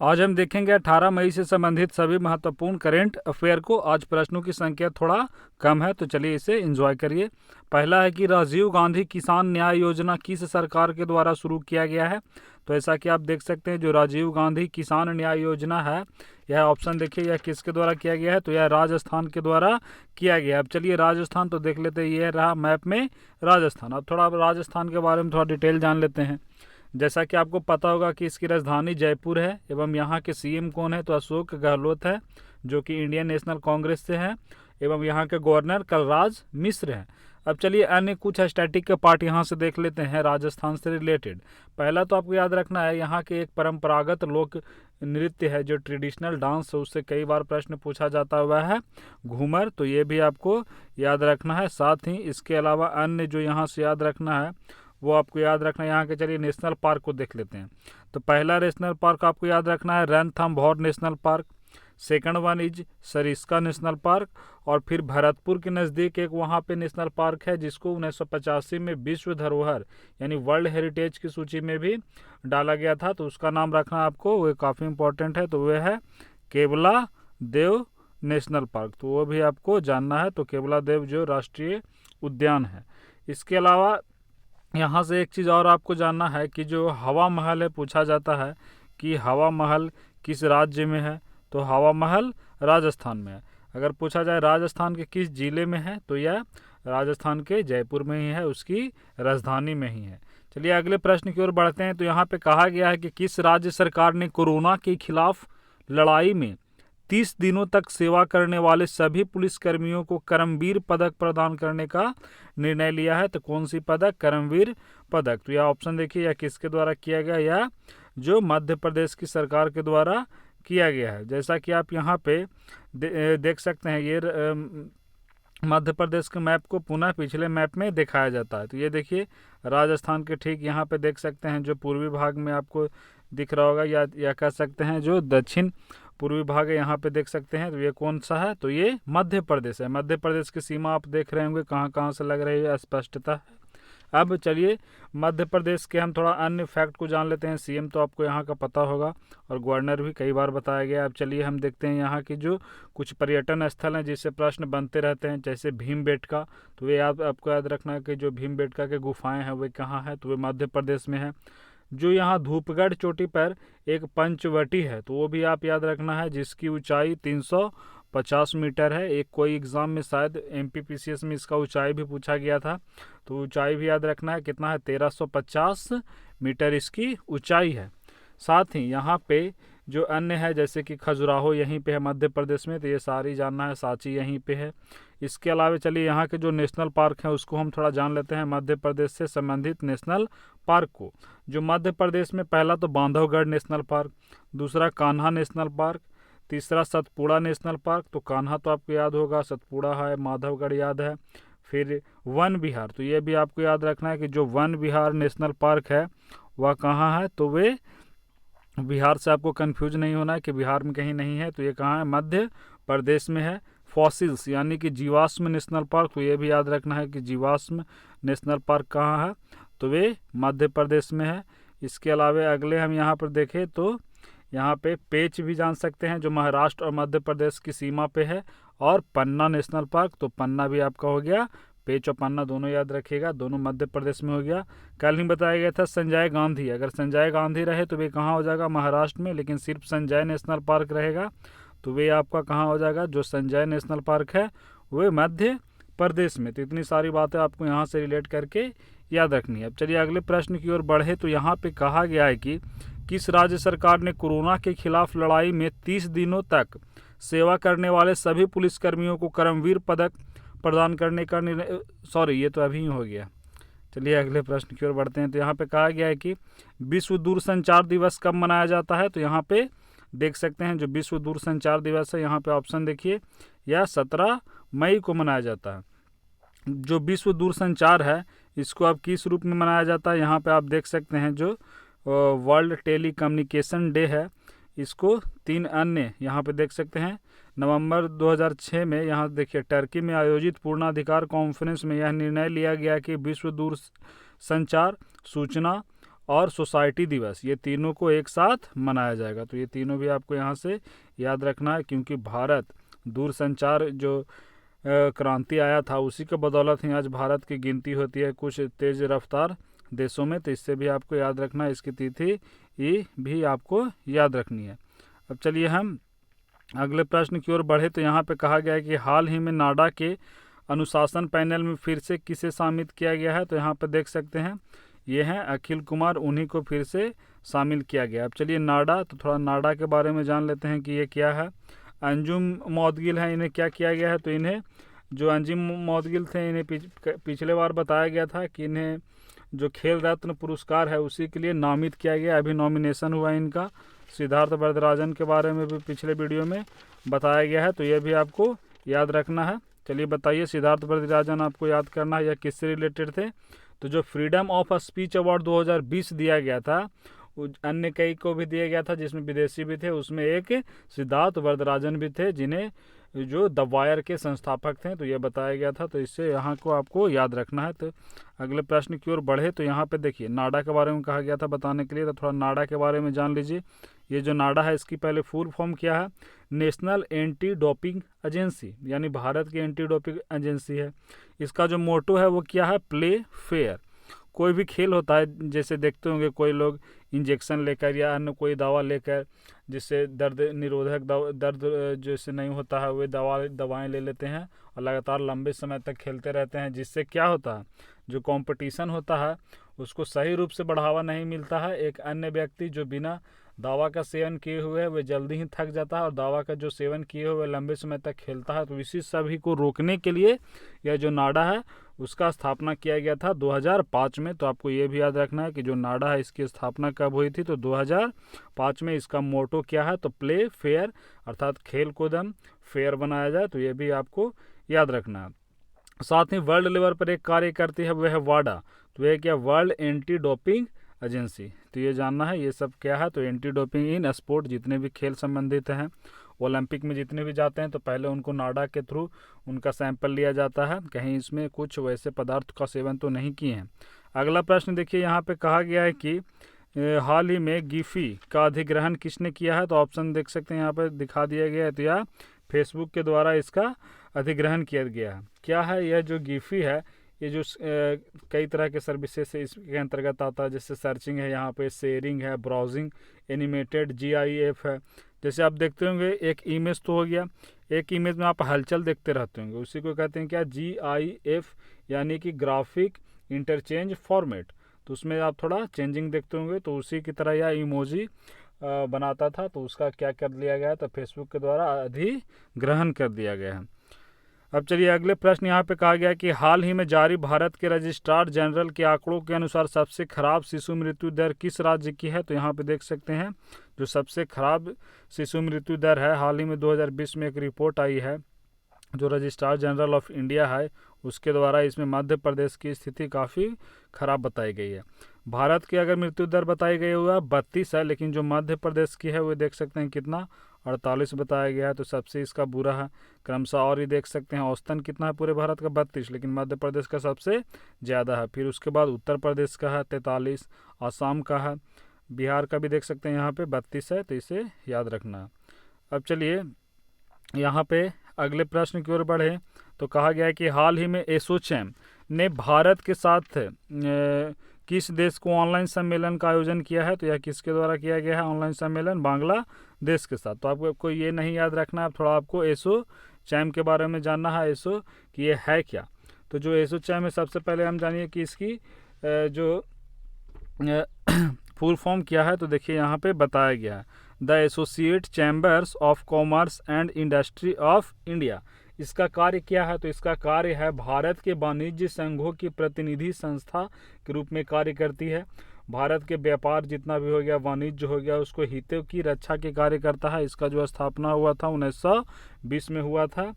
आज हम देखेंगे 18 मई से संबंधित सभी महत्वपूर्ण करेंट अफेयर को। आज प्रश्नों की संख्या थोड़ा कम है, तो चलिए इसे एंजॉय करिए। पहला है कि राजीव गांधी किसान न्याय योजना किस सरकार के द्वारा शुरू किया गया है। तो ऐसा कि आप देख सकते हैं जो राजीव गांधी किसान न्याय योजना है, यह ऑप्शन देखिए यह किसके द्वारा किया गया है, तो यह राजस्थान के द्वारा किया गया है। अब चलिए राजस्थान तो देख लेते हैं, यह रहा मैप में राजस्थान। अब थोड़ा राजस्थान के बारे में थोड़ा डिटेल जान लेते हैं। जैसा कि आपको पता होगा कि इसकी राजधानी जयपुर है एवं यहाँ के सीएम कौन है, तो अशोक गहलोत है जो कि इंडियन नेशनल कांग्रेस से हैं, एवं यहाँ के गवर्नर कलराज मिश्र हैं। अब चलिए अन्य कुछ स्टैटिक के पार्ट यहाँ से देख लेते हैं राजस्थान से रिलेटेड। पहला तो आपको याद रखना है यहाँ के एक परंपरागत लोक नृत्य है जो ट्रेडिशनल डांस है, उससे कई बार प्रश्न पूछा जाता हुआ है घूमर, तो ये भी आपको याद रखना है। साथ ही इसके अलावा अन्य जो यहाँ से याद रखना है वो आपको याद रखना है यहाँ के। चलिए नेशनल पार्क को देख लेते हैं। तो पहला नेशनल पार्क आपको याद रखना है Ranthambore national park. Second one is Sariska national park. और फिर भरतपुर के नज़दीक एक वहाँ पे नेशनल पार्क है जिसको 1985 में विश्व धरोहर यानी वर्ल्ड हेरिटेज की सूची में भी डाला गया था, तो उसका नाम रखना आपको, वो काफ़ी इंपॉर्टेंट है। तो वह है केवला देव नेशनल पार्क, तो वो भी आपको जानना है। तो केवला देव जो राष्ट्रीय उद्यान है। इसके अलावा यहाँ से एक चीज़ और आपको जानना है कि जो हवा महल है, पूछा जाता है कि हवा महल किस राज्य में है, तो हवा महल राजस्थान में है। अगर पूछा जाए राजस्थान के किस जिले में है, तो यह राजस्थान के जयपुर में ही है, उसकी राजधानी में ही है। चलिए अगले प्रश्न की ओर बढ़ते हैं। तो यहाँ पे कहा गया है कि किस राज्य सरकार ने कोरोना के खिलाफ लड़ाई में 30 दिनों तक सेवा करने वाले सभी पुलिसकर्मियों को करमवीर पदक प्रदान करने का निर्णय लिया है। तो कौन सी पदक? करमवीर पदक। तो यह ऑप्शन देखिए यह किसके द्वारा किया गया, या जो मध्य प्रदेश की सरकार के द्वारा किया गया है। जैसा कि आप यहाँ पे देख सकते हैं, ये मध्य प्रदेश के मैप को पुनः पिछले मैप में दिखाया जाता है। तो ये देखिए राजस्थान के ठीक यहाँ पे देख सकते हैं जो पूर्वी भाग में आपको दिख रहा होगा, या कह सकते हैं जो दक्षिण पूर्वी भाग है, यहाँ पे देख सकते हैं। तो ये कौन सा है? तो ये मध्य प्रदेश है। मध्य प्रदेश की सीमा आप देख रहे होंगे कहाँ कहाँ से लग रही है, स्पष्टता है। अब चलिए मध्य प्रदेश के हम थोड़ा अन्य फैक्ट को जान लेते हैं। सीएम तो आपको यहाँ का पता होगा और गवर्नर भी कई बार बताया गया। अब चलिए हम देखते हैं यहाँ की जो कुछ पर्यटन स्थल हैं जिससे प्रश्न बनते रहते हैं, जैसे भीमबेटका। तो ये आपको याद रखना है कि जो भीमबेटका के गुफाएँ हैं वे कहाँ हैं, तो वे मध्य प्रदेश में है। जो यहाँ धूपगढ़ चोटी पर एक पंचवटी है, तो वो भी आप याद रखना है, जिसकी ऊंचाई 350 मीटर है। एक कोई एग्ज़ाम में शायद एमपीपीसीएस में इसका ऊंचाई भी पूछा गया था, तो ऊंचाई भी याद रखना है कितना है, 1350 मीटर इसकी ऊंचाई है। साथ ही यहाँ पे जो अन्य है जैसे कि खजुराहो यहीं पे है मध्य प्रदेश में, तो ये सारी जानना है। सांची यहीं पे है। इसके अलावा चलिए यहाँ के जो नेशनल पार्क हैं उसको हम थोड़ा जान लेते हैं, मध्य प्रदेश से संबंधित नेशनल पार्क को। जो मध्य प्रदेश में पहला तो बांधवगढ़ नेशनल पार्क, दूसरा कान्हा नेशनल पार्क, तीसरा सतपुड़ा नेशनल पार्क। तो कान्हा तो आपको याद होगा, सतपुड़ा है, माधवगढ़ याद है। फिर वन विहार, तो ये भी आपको याद रखना है कि जो वन विहार नेशनल पार्क है वह कहाँ है, तो वे बिहार से आपको कंफ्यूज नहीं होना है कि बिहार में कहीं नहीं है, तो ये कहाँ है, मध्य प्रदेश में है। फॉसिल्स यानी कि जीवाश्म नेशनल पार्क, तो ये भी याद रखना है कि जीवाश्म नेशनल पार्क कहाँ है, तो वे मध्य प्रदेश में है। इसके अलावा अगले हम यहाँ पर देखें तो यहाँ पे पेंच भी जान सकते हैं जो महाराष्ट्र और मध्य प्रदेश की सीमा पे है। और पन्ना नेशनल पार्क, तो पन्ना भी आपका हो गया, पेंच और पन्ना दोनों याद रखिएगा, दोनों मध्य प्रदेश में हो गया। कल ही बताया गया था संजय गांधी, अगर संजय गांधी रहे तो वे कहाँ हो जाएगा, महाराष्ट्र में, लेकिन सिर्फ संजय नेशनल पार्क रहेगा तो वे आपका कहाँ हो जाएगा, जो संजय नेशनल पार्क है वे मध्य प्रदेश में। तो इतनी सारी बातें आपको यहाँ से रिलेट करके याद रखनी है। अब चलिए अगले प्रश्न की ओर बढ़े। तो यहाँ पे कहा गया है कि किस राज्य सरकार ने कोरोना के खिलाफ लड़ाई में 30 दिनों तक सेवा करने वाले सभी पुलिसकर्मियों को करमवीर पदक प्रदान करने का निर्णय, सॉरी ये तो अभी ही हो गया। चलिए अगले प्रश्न की ओर बढ़ते हैं। तो यहाँ पे कहा गया है कि विश्व दूरसंचार दिवस कब मनाया जाता है। तो यहाँ पे देख सकते हैं जो विश्व दूरसंचार दिवस है, यहाँ पे ऑप्शन देखिए, यह 17 मई को मनाया जाता है। जो विश्व दूरसंचार है इसको अब किस रूप में मनाया जाता है, यहाँ पे आप देख सकते हैं जो वर्ल्ड टेली कम्युनिकेशन डे है, इसको 3 अन्य यहाँ पे देख सकते हैं। नवंबर 2006 में यहाँ देखिए टर्की में आयोजित पूर्णाधिकार कॉन्फ्रेंस में यह निर्णय लिया गया कि विश्व दूर संचार, सूचना और सोसाइटी दिवस, ये तीनों को एक साथ मनाया जाएगा। तो ये तीनों भी आपको यहाँ से याद रखना है, क्योंकि भारत दूरसंचार जो क्रांति आया था उसी के बदौलत ही आज भारत की गिनती होती है कुछ तेज़ रफ्तार देशों में। तो इससे भी आपको याद रखना है, इसकी तिथि ये भी आपको याद रखनी है। अब चलिए हम अगले प्रश्न की ओर बढ़े। तो यहाँ पे कहा गया है कि हाल ही में नाडा के अनुशासन पैनल में फिर से किसे शामिल किया गया है। तो यहाँ पे देख सकते हैं ये हैं अखिल कुमार, उन्हीं को फिर से शामिल किया गया। अब चलिए नाडा, तो थोड़ा नाडा के बारे में जान लेते हैं कि ये क्या है। अंजुम मौदगिल हैं, इन्हें क्या किया गया है। तो इन्हें जो अंजुम मौदगिल थे, इन्हें पिछले बार बताया गया था कि इन्हें जो खेल रत्न पुरस्कार है उसी के लिए नामित किया गया। अभी नॉमिनेशन हुआ इनका। सिद्धार्थ वरदराजन के बारे में भी पिछले वीडियो में बताया गया है, तो ये भी आपको याद रखना है। चलिए बताइए, सिद्धार्थ वरदराजन आपको याद करना है, या किससे रिलेटेड थे। तो जो फ्रीडम ऑफ स्पीच अवार्ड 2020 दिया गया था, अन्य कई को भी दिया गया था जिसमें विदेशी भी थे, उसमें एक सिद्धार्थ वरदराजन भी थे जिन्हें जो द वायर के संस्थापक थे। तो ये बताया गया था, तो इससे यहाँ को आपको याद रखना है। तो अगले प्रश्न की ओर बढ़े। तो यहाँ पे देखिए नाडा के बारे में कहा गया था बताने के लिए, तो थोड़ा नाडा के बारे में जान लीजिए। ये जो नाडा है इसकी पहले फुल फॉर्म क्या है, नेशनल एंटी डोपिंग एजेंसी, यानी भारत की एंटी डोपिंग एजेंसी है। इसका जो मोटो है वो क्या है, प्ले फेयर। कोई भी खेल होता है, जैसे देखते होंगे कोई लोग इंजेक्शन लेकर या अन्य कोई दवा लेकर, जिससे दर्द निरोधक दर्द जैसे नहीं होता है, वे दवाएं ले लेते हैं और लगातार लंबे समय तक खेलते रहते हैं, जिससे क्या होता है, जो कंपटीशन होता है उसको सही रूप से बढ़ावा नहीं मिलता है। एक अन्य व्यक्ति जो बिना दवा का सेवन किए हुए है वे जल्दी ही थक जाता है, और दवा का जो सेवन किए हुए लंबे समय तक खेलता है। तो इसी सभी को रोकने के लिए यह जो नाडा है उसका स्थापना किया गया था 2005 में। तो आपको ये भी याद रखना है कि जो नाडा है इसकी स्थापना कब हुई थी, तो 2005 में। इसका मोटो क्या है, तो प्ले फेयर, अर्थात खेल को दम फेयर बनाया जाए। तो ये भी आपको याद रखना है। साथ ही वर्ल्ड लेवल पर एक कार्य करती है, वह है वाडा। तो यह क्या, वर्ल्ड एंटी डोपिंग एजेंसी। तो ये जानना है ये सब क्या है। तो एंटी डोपिंग इन स्पोर्ट, जितने भी खेल संबंधित हैं, ओलंपिक में जितने भी जाते हैं तो पहले उनको नाडा के थ्रू उनका सैंपल लिया जाता है, कहीं इसमें कुछ वैसे पदार्थ का सेवन तो नहीं किए हैं। अगला प्रश्न देखिए, यहाँ पे कहा गया है कि हाल ही में गिफी का अधिग्रहण किसने किया है। तो ऑप्शन देख सकते हैं यहाँ पर दिखा दिया गया है। तो यह फेसबुक के द्वारा इसका अधिग्रहण किया गया है। क्या है यह जो गिफी है, ये जो कई तरह के सर्विसेज से इसके अंतर्गत आता है, जैसे सर्चिंग है, यहाँ पे शेयरिंग है, ब्राउजिंग, एनिमेटेड, GIF है। जैसे आप देखते होंगे एक इमेज तो हो गया, एक इमेज में आप हलचल देखते रहते होंगे, उसी को कहते हैं क्या, GIF, यानी कि ग्राफिक इंटरचेंज फॉर्मेट। तो उसमें आप थोड़ा चेंजिंग देखते होंगे, तो उसी की तरह यह इमोजी बनाता था। तो उसका क्या कर लिया गया, तो फेसबुक के द्वारा अधिग्रहण कर दिया गया है। अब चलिए अगले प्रश्न यहाँ पे कहा गया कि हाल ही में जारी भारत के रजिस्ट्रार जनरल के आंकड़ों के अनुसार सबसे खराब शिशु मृत्यु दर किस राज्य की है। तो यहाँ पे देख सकते हैं जो सबसे खराब शिशु मृत्यु दर है, हाल ही में 2020 में एक रिपोर्ट आई है जो रजिस्ट्रार जनरल ऑफ इंडिया है उसके द्वारा, इसमें मध्य प्रदेश की स्थिति काफ़ी खराब बताई गई है। भारत की अगर मृत्यु दर बताई गई हुआ 32 है, लेकिन जो मध्य प्रदेश की है वो देख सकते हैं कितना, 48 बताया गया है। तो सबसे इसका बुरा है क्रमशः। और ये देख सकते हैं औसतन कितना है पूरे भारत का, 32, लेकिन मध्य प्रदेश का सबसे ज़्यादा है। फिर उसके बाद उत्तर प्रदेश का है 43, आसाम का है, बिहार का भी देख सकते हैं यहाँ पे 32 है। तो इसे याद रखना है। अब चलिए यहाँ पे अगले प्रश्न की ओर बढ़े। तो कहा गया है कि हाल ही में एसोचैम ने भारत के साथ किस देश को ऑनलाइन सम्मेलन का आयोजन किया है। तो यह किसके द्वारा किया गया है ऑनलाइन सम्मेलन, बांग्लादेश के साथ। तो आपको ये नहीं याद रखना है, थोड़ा आपको एसोचैम के बारे में जानना है, एसो कि ये है क्या। तो जो एसोचैम है सबसे पहले हम जानिए कि इसकी जो फुल फॉर्म क्या है। तो देखिए यहाँ पे बताया गया है, the associate chambers of commerce and industry of India. इसका कार्य क्या है, तो इसका कार्य है भारत के वाणिज्य संघों की प्रतिनिधि संस्था के रूप में कार्य करती है। भारत के व्यापार जितना भी हो गया, वाणिज्य हो गया, उसको हितों की रक्षा के कार्य करता है। इसका जो स्थापना हुआ था 1920 में हुआ था।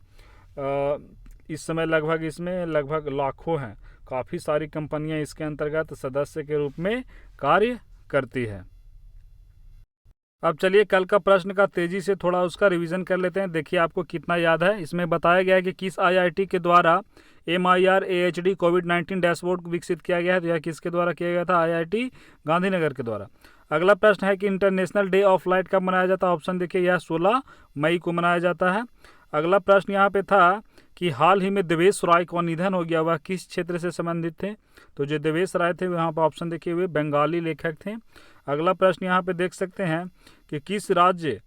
इस समय लगभग लाखों हैं, काफ़ी सारी कंपनियां इसके अंतर्गत सदस्य के रूप में कार्य करती है। अब चलिए कल का प्रश्न का तेजी से थोड़ा उसका रिवीजन कर लेते हैं, देखिए आपको कितना याद है। इसमें बताया गया है कि किस आईआईटी के द्वारा MIR AHD कोविड-19 डैशबोर्ड विकसित किया गया है, तो यह किसके द्वारा किया गया था? IIT गांधीनगर के द्वारा। अगला प्रश्न है कि इंटरनेशनल डे ऑफ लाइट कब मनाया जाता है? ऑप्शन देखिए, यह 16 मई को मनाया जाता है। अगला प्रश्न यहाँ पे था कि हाल ही में देवेश राय का निधन हो गया, वह किस क्षेत्र से संबंधित थे? तो जो देवेश राय थे वहाँ पर ऑप्शन देखिए हुए बंगाली लेखक थे। अगला प्रश्न यहाँ पे देख सकते हैं कि किस राज्य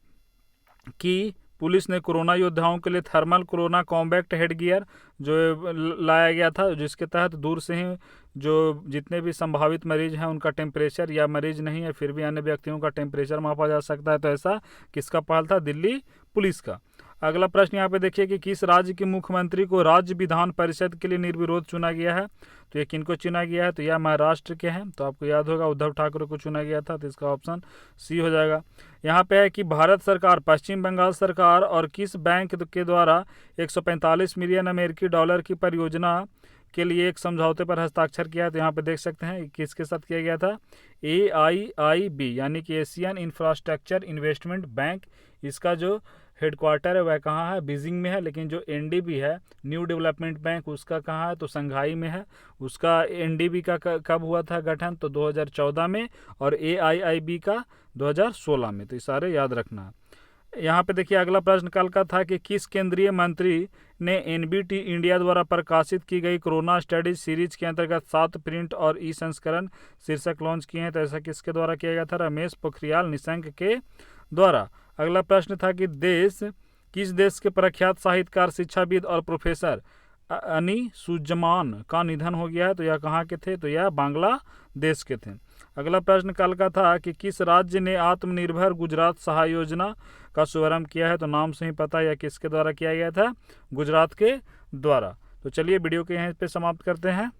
की पुलिस ने कोरोना योद्धाओं के लिए थर्मल कोरोना कॉम्बैक्ट हेडगियर जो लाया गया था, जिसके तहत दूर से ही जो जितने भी संभावित मरीज हैं उनका टेम्परेचर, या मरीज नहीं है फिर भी अन्य व्यक्तियों का टेम्परेचर मापा जा सकता है, तो ऐसा किसका पहल था? दिल्ली पुलिस का। अगला प्रश्न यहाँ पे देखिए कि किस राज्य के मुख्यमंत्री को राज्य विधान परिषद के लिए निर्विरोध चुना गया है? तो ये किनको चुना गया है? तो यह महाराष्ट्र के हैं, तो आपको याद होगा उद्धव ठाकरे को चुना गया था, तो इसका ऑप्शन सी हो जाएगा। यहाँ पे है कि भारत सरकार, पश्चिम बंगाल सरकार और किस बैंक के द्वारा 145 मिलियन अमेरिकी डॉलर की परियोजना के लिए एक समझौते पर हस्ताक्षर किया है? तो यहाँ पे देख सकते हैं किसके साथ किया गया था? AIIB यानी कि एशियन इंफ्रास्ट्रक्चर इन्वेस्टमेंट बैंक। इसका जो हेडक्वार्टर है वह कहाँ है? बीजिंग में है, लेकिन जो NDB है न्यू डेवलपमेंट बैंक उसका कहाँ है? तो शंघाई में है। उसका NDB का कब हुआ था गठन? तो 2014 में, और AIIB का 2016 में, तो ये सारे याद रखना है। यहाँ पे देखिए अगला प्रश्न कल का था कि किस केंद्रीय मंत्री ने NBT इंडिया द्वारा प्रकाशित की गई कोरोना स्टडीज सीरीज के अंतर्गत 7 प्रिंट और संस्करण शीर्षक लॉन्च किए हैं? तो ऐसा किसके द्वारा किया गया था? रमेश पोखरियाल निशंक के द्वारा। अगला प्रश्न था कि किस देश के प्रख्यात साहित्यकार, शिक्षाविद और प्रोफेसर अनीसुज्जमान का निधन हो गया है? तो यह कहाँ के थे? तो यह बांग्लादेश के थे। अगला प्रश्न कल का था कि किस राज्य ने आत्मनिर्भर गुजरात सहाय योजना का शुभारंभ किया है? तो नाम से ही पता है यह किसके द्वारा किया गया था? गुजरात के द्वारा। तो चलिए वीडियो के यहीं पे समाप्त करते हैं।